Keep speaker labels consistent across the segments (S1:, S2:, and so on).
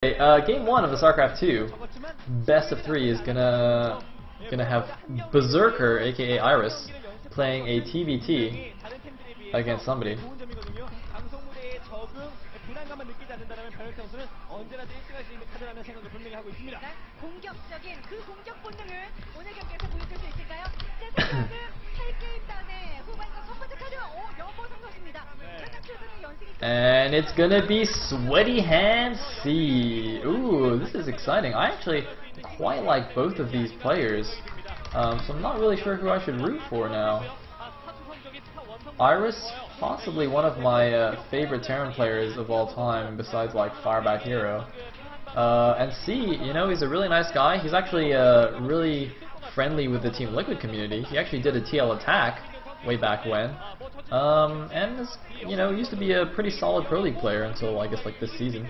S1: Okay, game 1 of the StarCraft 2 best of 3 is gonna have Berserker, aka Iris, playing a TVT against somebody. And it's gonna be Sweaty Hand C. Ooh, this is exciting. I actually quite like both of these players, so I'm not really sure who I should root for now. Iris, possibly one of my favorite Terran players of all time, besides like Fireback Hero. And C, you know, he's a really nice guy. He's actually really friendly with the Team Liquid community. He actually did a TL attack way back when. And is, you know, used to be a pretty solid Pro League player until I guess like this season.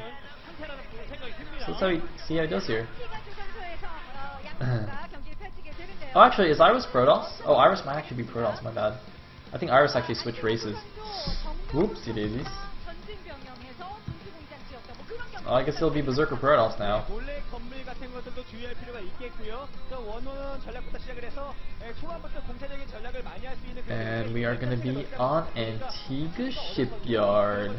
S1: So let's see how he does here. Oh, actually, is Iris Protoss? Oh, Iris might actually be Protoss, my bad. I think Iris actually switched races. Whoopsie daisies. Oh, I guess he'll be Berserker Protoss now. And we are going to be on Antigua Shipyard.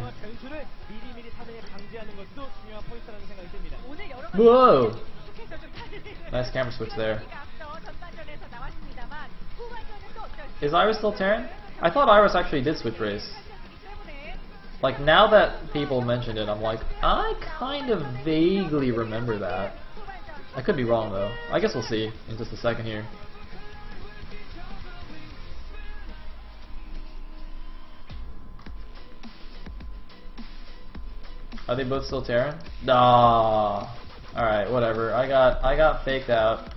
S1: Whoa! Nice camera switch there. Is Iris still Terran? I thought Iris actually did switch race. Like, now that people mentioned it, I'm like, I kind of vaguely remember that. I could be wrong though. I guess we'll see in just a second here. Are they both still Terran? Nah. Alright, whatever. I got faked out.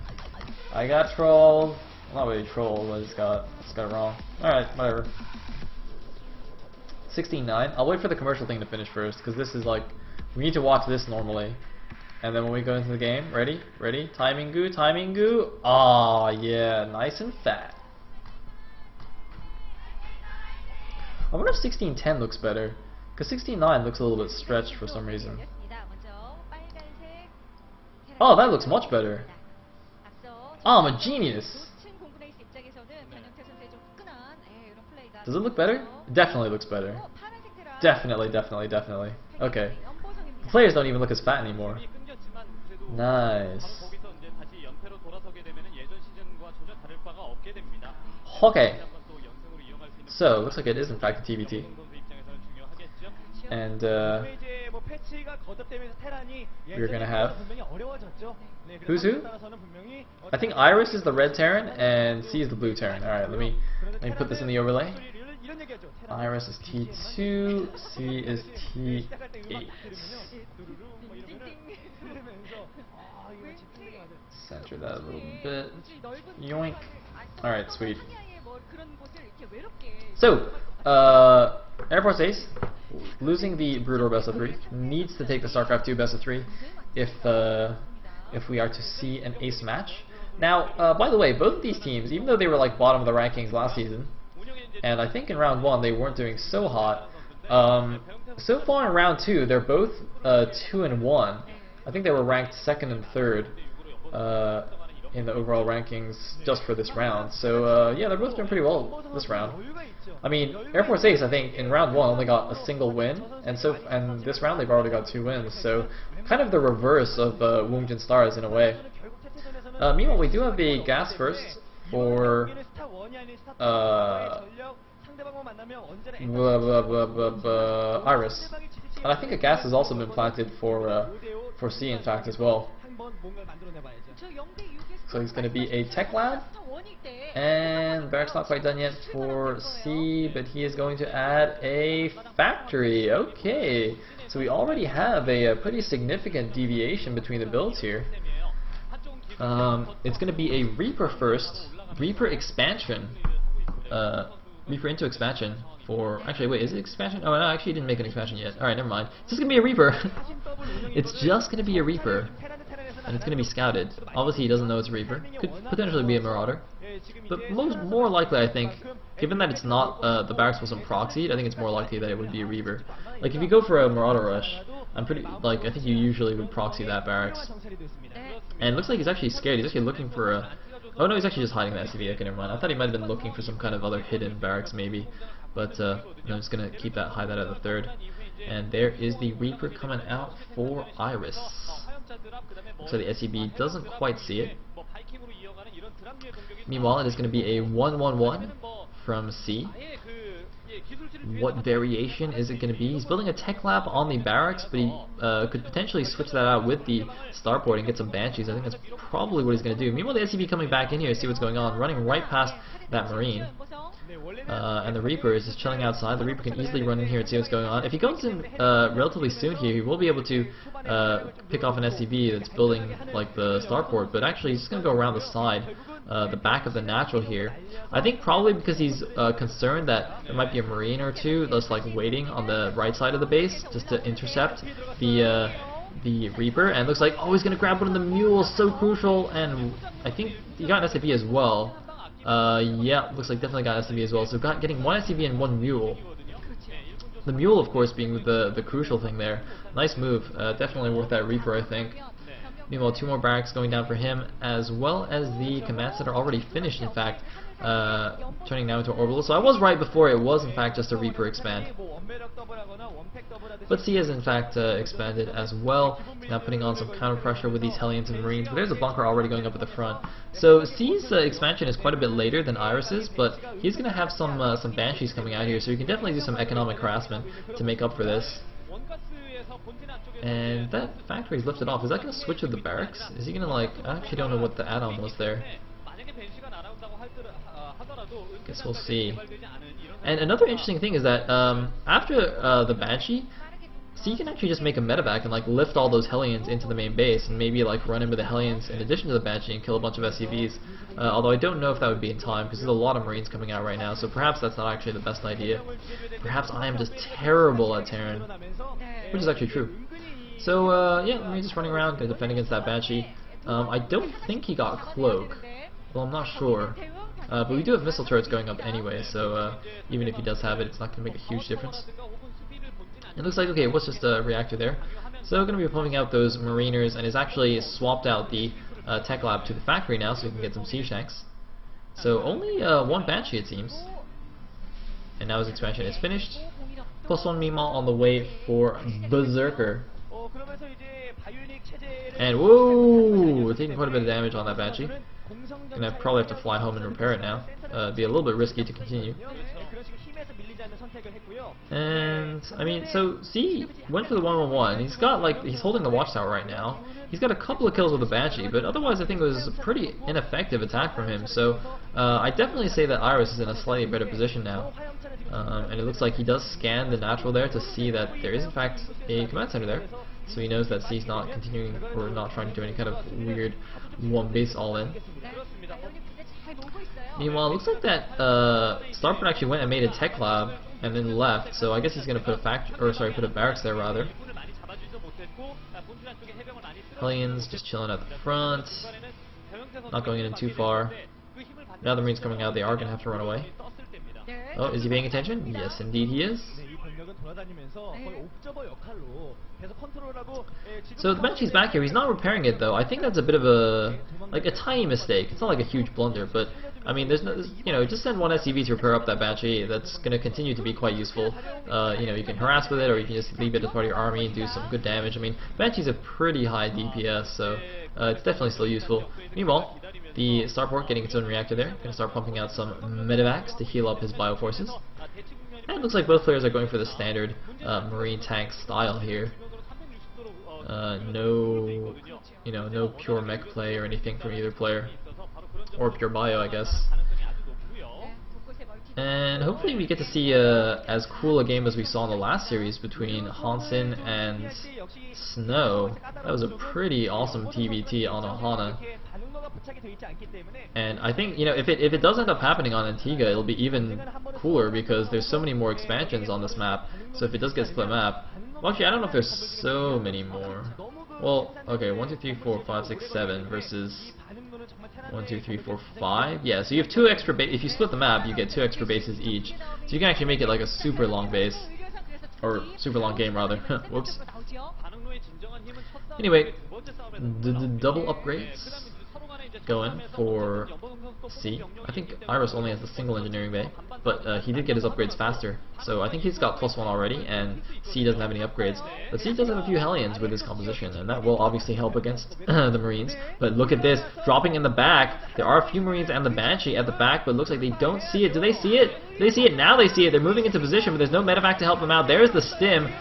S1: I got trolled. Well, not really trolled, I just got it wrong. Alright, whatever. 16-9. I'll wait for the commercial thing to finish first, because this is like, we need to watch this normally. And then when we go into the game, ready? Ready? Timing goo, timing goo. Aw, yeah, nice and fat. I wonder if 16-10 looks better, because 16-9 looks a little bit stretched for some reason. Oh, that looks much better. Oh, I'm a genius. Does it look better? It definitely looks better. Definitely, definitely, definitely. Okay. The players don't even look as fat anymore. Nice. Okay. So, looks like it is in fact a TVT. And we're gonna have who's who? I think Iris is the red Terran and C is the blue Terran. Alright, let me put this in the overlay. Iris is T2, C is T8. Center that a little bit. Yoink. Alright, sweet. So, Air Force Ace, losing the Brood War best of 3, needs to take the StarCraft 2 best of 3 if we are to see an ace match. Now, by the way, both of these teams, even though they were like bottom of the rankings last season, and I think in round 1 they weren't doing so hot, so far in round 2 they're both 2-1. I think they were ranked 2nd and 3rd in the overall rankings just for this round. So yeah, they're both doing pretty well this round. I mean, Air Force Ace, I think in round 1 only got a single win, and this round they've already got 2 wins. So kind of the reverse of Woongjin Stars in a way. Meanwhile, we do have a gas first for Iris, and I think a gas has also been planted for C in fact as well. So he's going to be a tech lab, and Barrack's not quite done yet for C, but he is going to add a factory. Okay, so we already have a pretty significant deviation between the builds here. It's going to be a Reaper first, Reaper expansion, Reaper into expansion for, actually wait, is it expansion? Oh no, actually didn't make an expansion yet. Alright, never mind. It's just going to be a Reaper. It's just going to be a Reaper. And it's going to be scouted. Obviously he doesn't know it's a Reaper. Could potentially be a Marauder. But more likely, I think, given that it's not, the barracks wasn't proxied, I think it's more likely that it would be a Reaper. Like if you go for a Marauder rush, I'm pretty, like, I think you usually would proxy that barracks. And it looks like he's actually scared. He's actually looking for a... Oh no, he's actually just hiding the SCV. Okay, never mind. I thought he might have been looking for some kind of other hidden barracks maybe. But no, I'm just going to keep that, hide that at the third. And there is the Reaper coming out for Iris. So the SCB doesn't quite see it. Meanwhile, it is going to be a 1-1-1 from C. What variation is it going to be? He's building a tech lab on the barracks, but he could potentially switch that out with the starport and get some Banshees. I think that's probably what he's going to do. Meanwhile, the SCB coming back in here to see what's going on, running right past that Marine. And the Reaper is just chilling outside. The Reaper can easily run in here and see what's going on. If he comes in relatively soon here, he will be able to pick off an SCB that's building like the starport, but actually he's just going to go around the side, the back of the natural here. I think probably because he's concerned that there might be a Marine or two that's like waiting on the right side of the base just to intercept the Reaper, and it looks like, oh, he's going to grab one of the mules, so crucial, and I think he got an SCB as well. Yeah, looks like definitely got SCV as well. So getting one SCV and one mule. The mule, of course, being the crucial thing there. Nice move. Definitely worth that Reaper, I think. Meanwhile, 2 more barracks going down for him, as well as the command center already finished, in fact, turning now into orbital. So I was right before, it was in fact just a Reaper expand. But C has in fact expanded as well, now putting on some counter pressure with these Hellions and Marines. But there's a bunker already going up at the front. So C's expansion is quite a bit later than Iris's, but he's going to have some Banshees coming out here, so you can definitely do some economic harassment to make up for this. And that factory's lifted off. Is that going to switch with the barracks? Is he going to, like, I actually don't know what the add-on was there. Guess we'll see. And another interesting thing is that after the Banshee, C can actually just make a medevac and like lift all those Hellions into the main base and maybe like run in with the Hellions in addition to the Banshee and kill a bunch of SCVs. Although I don't know if that would be in time because there's a lot of Marines coming out right now, so perhaps that's not actually the best idea. Perhaps I am just terrible at Terran, which is actually true. So yeah, Marines just running around to defend against that Banshee. I don't think he got Cloak. Well, I'm not sure. But we do have missile turrets going up anyway, so even if he does have it, it's not going to make a huge difference. It looks like, okay, it was just a reactor there. So we're going to be pumping out those Mariners, and has actually swapped out the tech lab to the factory now, so we can get some siege tanks. So only 1 Banshee, it seems. And now his expansion is finished. +1 meanwhile on the way for Berserker. And whoa, we're taking quite a bit of damage on that Banshee. Gonna probably have to fly home and repair it now. Be a little bit risky to continue. And I mean, so C went for the 1-1-1. He's got like he's holding the watchtower right now. He's got a couple of kills with the Banshee, but otherwise I think it was a pretty ineffective attack from him. So I definitely say that Iris is in a slightly better position now. And it looks like he does scan the natural there to see that there is in fact a command center there. So he knows that C's not continuing or not trying to do any kind of weird one base all in. Meanwhile, it looks like that Starport actually went and made a tech lab and then left. So I guess he's going to put a put a barracks there rather. Hellions just chilling at the front, not going in too far. Now the Marines coming out, they are going to have to run away. Oh, is he paying attention? Yes, indeed he is. So the Banshee's back here. He's not repairing it though. I think that's a bit of a tiny mistake. It's not like a huge blunder, but I mean, there's no, you know, just send one SCV to repair up that Banshee. That's going to continue to be quite useful. You know, you can harass with it, or you can just leave it as part of your army and do some good damage. I mean, Banshee's a pretty high DPS, so it's definitely still useful. Meanwhile, the Starport getting its own reactor there. Going to start pumping out some medevacs to heal up his bioforces. And it looks like both players are going for the standard Marine tank style here. No, you know, no pure mech play or anything from either player, or pure bio, I guess. And hopefully we get to see as cool a game as we saw in the last series between Hansen and Snow. That was a pretty awesome TVT on Ohana. And I think, you know, if it does end up happening on Antigua, it'll be even cooler because there's so many more expansions on this map. So if it does get split map, well, actually I don't know if there's so many more. Well, okay, 1, 2, 3, 4, 5, 6, 7 versus 1, 2, 3, 4, 5. Yeah, so you have 2 extra if you split the map, you get 2 extra bases each. So you can actually make it like a super long base, or super long game rather. Whoops. Anyway, the double upgrades going for C. I think Iris only has a single engineering bay, but he did get his upgrades faster, so I think he's got +1 already, and C doesn't have any upgrades. But C does have a few Hellions with his composition, and that will obviously help against the Marines. But look at this, dropping in the back. There are a few Marines and the Banshee at the back, but it looks like they don't see it. Do they see it? Do they see it? Now they see it. They're moving into position, but there's no medevac to help them out. There's the stim.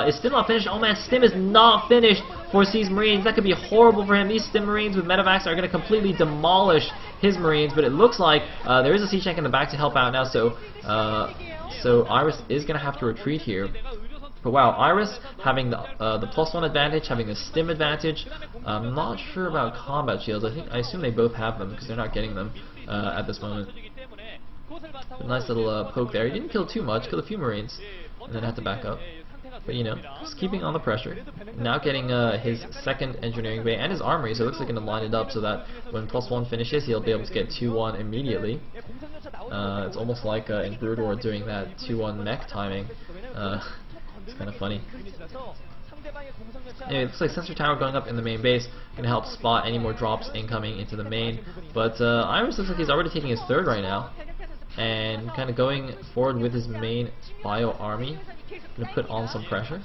S1: Is Stim not finished? Oh man, Stim is not finished for C's Marines. That could be horrible for him. These Stim Marines with medevacs are going to completely demolish his Marines, but it looks like there is a siege tank in the back to help out now, so Iris is going to have to retreat here. But wow, Iris having the +1 advantage, having the Stim advantage. I'm not sure about combat shields. I assume they both have them because they're not getting them at this moment. A nice little poke there. He didn't kill too much, killed a few Marines, and then had to back up. But you know, just keeping on the pressure. Now getting his second engineering bay and his armory, so it looks like going to line it up so that when +1 finishes, he'll be able to get 2-1 immediately. It's almost like in Brood War doing that 2-1 mech timing. It's kind of funny. Anyway, it looks like sensor tower going up in the main base, going to help spot any more drops incoming into the main. But Iris looks like he's already taking his third right now, and kind of going forward with his main bio army. Going to put on some pressure.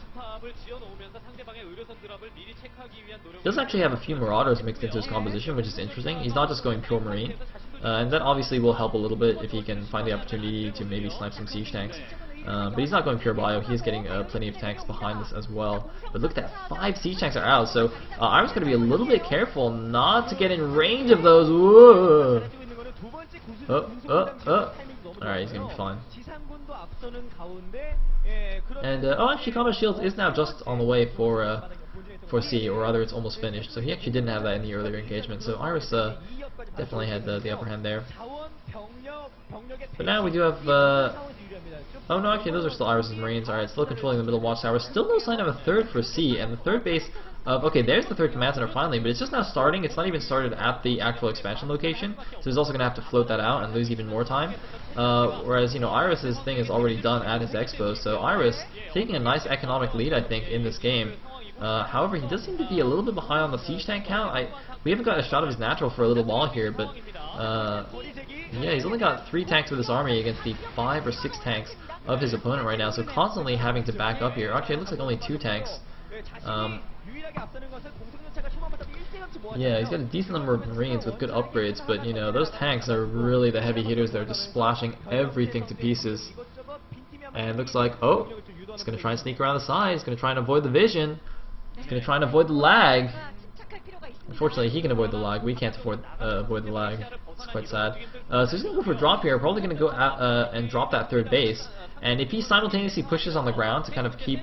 S1: He does actually have a few Marauders mixed into his composition, which is interesting. He's not just going pure Marine. And that obviously will help a little bit if he can find the opportunity to maybe snipe some siege tanks. But he's not going pure bio. He is getting plenty of tanks behind this as well. But look at that, 5 siege tanks are out. So Iris going to be a little bit careful not to get in range of those. Whoa. Alright, he's going to be fine. And oh, actually, combat shields is now just on the way for C, or rather, it's almost finished. So he actually didn't have that in the earlier engagement. So Iris definitely had the upper hand there. But now we do have. Oh no, actually, those are still Iris' Marines. Alright, still controlling the middle watchtower. Still no sign of a third for C, and the third base. Okay, there's the third command center finally, but it's just now starting. It's not even started at the actual expansion location, so he's also going to have to float that out and lose even more time. Whereas, you know, Iris' thing is already done at his expo, so Iris taking a nice economic lead, I think, in this game. However, he does seem to be a little bit behind on the siege tank count. We haven't got a shot of his natural for a little while here, but yeah, he's only got 3 tanks with his army against the 5 or 6 tanks of his opponent right now, so constantly having to back up here. Actually, it looks like only 2 tanks. Yeah, he's got a decent number of Marines with good upgrades, but you know, those tanks are really the heavy hitters. They're just splashing everything to pieces. And it looks like, oh, he's going to try and sneak around the side. He's going to try and avoid the vision. He's going to try and avoid the lag. Unfortunately, he can avoid the lag. We can't avoid the lag. It's quite sad. So he's going to go for a drop here. Probably going to go out, and drop that third base. And if he simultaneously pushes on the ground to kind of keep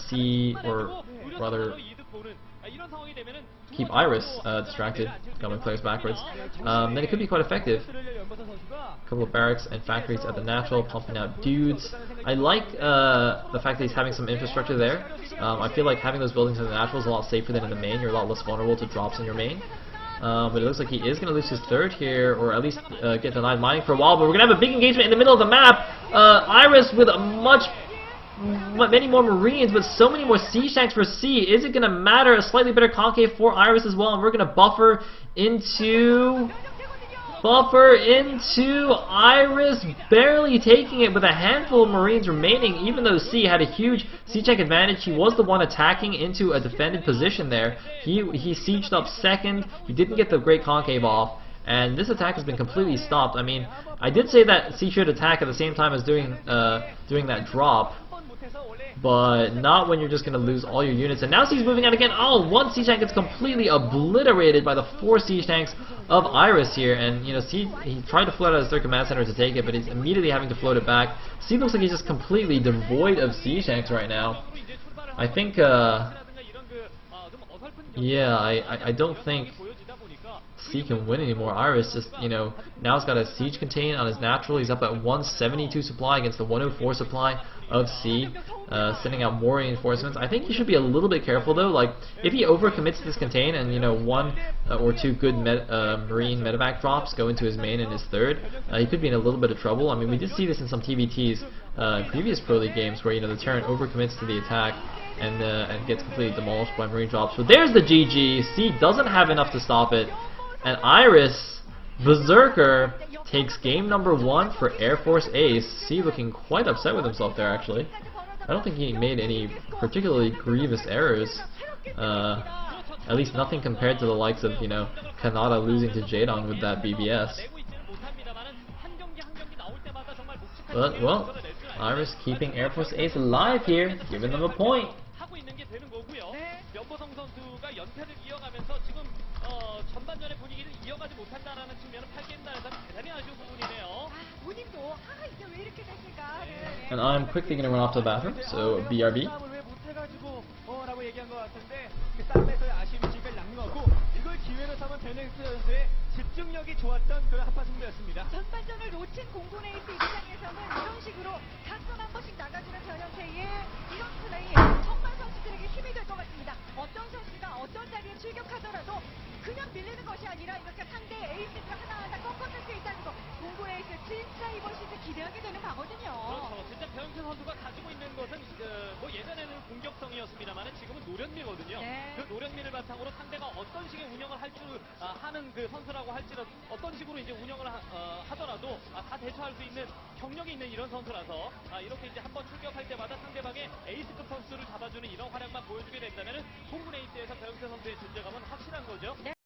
S1: C, or rather keep Iris distracted, going players backwards, then it could be quite effective. A couple of barracks and factories at the natural, pumping out dudes. I like the fact that he's having some infrastructure there. I feel like having those buildings in the natural is a lot safer than in the main. You're a lot less vulnerable to drops in your main. But it looks like he is going to lose his third here, or at least get denied mining for a while. But we're going to have a big engagement in the middle of the map. Iris with many more Marines, but so many more siege tanks for C. Is it going to matter? A slightly better concave for Iris as well, and we're going to buffer into Iris, barely taking it with a handful of Marines remaining, even though C had a huge siege tank advantage. He was the one attacking into a defended position there. He sieged up second. He didn't get the great concave off, and this attack has been completely stopped. I mean, I did say that C should attack at the same time as doing that drop, but not when you're just going to lose all your units. And now C's moving out again. Oh, one siege tank gets completely obliterated by the 4 siege tanks of Iris here. And, you know, C, he tried to float out his third command center to take it, but he's immediately having to float it back. C looks like he's just completely devoid of siege tanks right now. I think, yeah, I don't think C can win anymore. Iris just, you know, now he's got a siege contain on his natural. He's up at 172 supply against the 104 supply of C, sending out more reinforcements. I think he should be a little bit careful though. Like, if he overcommits this contain and, you know, one or two good marine medevac drops go into his main and his third, he could be in a little bit of trouble. I mean, we did see this in some TBTs in previous Pro League games where, you know, the Terran overcommits to the attack and gets completely demolished by marine drops. So there's the GG. C doesn't have enough to stop it, and Iris Berserker takes game number 1 for Air Force Ace. C looking quite upset with himself there, actually. I don't think he made any particularly grievous errors. At least nothing compared to the likes of, you know, Kanata losing to Jadon with that BBS. But, well, Iris keeping Air Force Ace alive here, giving them a point. And I'm quickly going to run off to the bathroom, so BRB.
S2: 집중력이 좋았던 그 한파 승부였습니다. 전반전을 놓친 공군 에이스 입장에서는 이런 식으로 가끔 한 번씩 나가주는 변형태의 이런 플레이 정말 선수들에게 힘이 될 것 같습니다. 어떤 선수가 어떤 자리에 출격하더라도 그냥 밀리는 것이 아니라 이렇게 상대 에이스를 하나하나 꺾어낼 수 있다는 거, 공군 에이스 진짜 이번 시즌 기대하게 되는 바거든요. 그렇죠. 진짜 변형태 선수가 가지고 있는 것은 뭐 예전에는 공격성이었습니다만 지금은 노련미거든요. 네. 그 노련미를 바탕으로 상대가 어떤 식의 운영을 할 줄 하는 그 선수라고 할지라도 어떤 식으로 이제 운영을 하더라도 다 대처할 수 있는 경력이 있는 이런 선수라서 이렇게 이제 한번 출격할 때마다 상대방의 에이스급 선수를 잡아주는 이런 활약만 보여주게 된다면 공군 에이스에서 변형태 선수의 존재감은 확실한 거죠. 네.